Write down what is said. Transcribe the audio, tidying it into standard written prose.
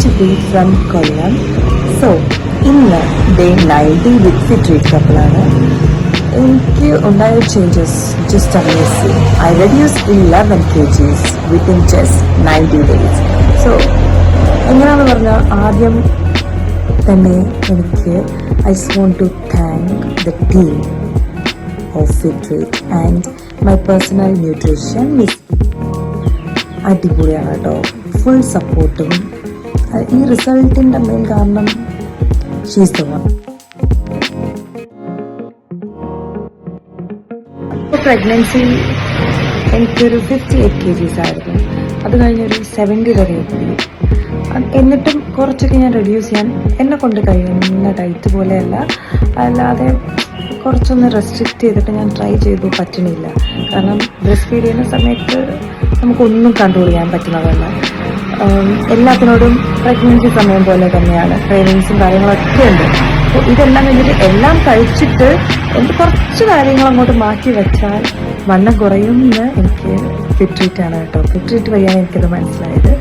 Chitty from Kollam. So, ഇന്ന് day 90 with fit കപ്പിളാണ്. എനിക്ക് ഉണ്ടായ changes just amazing. I reduce 11 kgs within just 90 days. So എങ്ങനെയാണെന്ന് പറഞ്ഞാൽ ആദ്യം തന്നെ എനിക്ക് I just want to thank the team of fit and my personal nutrition miss. അടിപൊളിയാണ് കേട്ടോ, ഫുൾ സപ്പോർട്ടും. ഈ റിസൾട്ടിൻ്റെ മെയിൻ കാരണം ഷീസ് ദ വൺ. പ്രഗ്നൻസി എനിക്കൊരു 58 kgs ആയിരുന്നു. അത് കഴിഞ്ഞൊരു 70 വരെ എത്തി. എന്നിട്ടും കുറച്ചൊക്കെ ഞാൻ റെഡ്യൂസ് ചെയ്യാൻ എന്നെ കൊണ്ട് കഴിയുന്ന ഡയറ്റ് പോലെയല്ല, അല്ലാതെ കുറച്ചൊന്ന് റെസ്ട്രിക്റ്റ് ചെയ്തിട്ട് ഞാൻ ട്രൈ ചെയ്തു. പറ്റണില്ല. കാരണം ബ്രസ്റ്റ് ഫീഡ് ചെയ്യുന്ന സമയത്ത് നമുക്കൊന്നും കൺട്രോൾ ചെയ്യാൻ പറ്റുന്നതല്ല. എല്ലാത്തിനോടും പ്രഗ്നൻസി സമയം പോലെ തന്നെയാണ്, ക്രേവിങ്സും കാര്യങ്ങളൊക്കെ ഉണ്ട്. അപ്പോൾ ഇതെല്ലാം കഴിഞ്ഞിട്ട് എല്ലാം കഴിച്ചിട്ട് എനിക്ക് കുറച്ച് കാര്യങ്ങൾ അങ്ങോട്ട് മാറ്റി വെച്ചാൽ വണ്ണം കുറയും എന്ന് എനിക്ക് ഫിറ്റ് ട്രീറ്റ് ആണ് കേട്ടോ. ഫിറ്റ് ട്രീറ്റ് വഴിയാണ് എനിക്കത് മനസ്സിലായത്.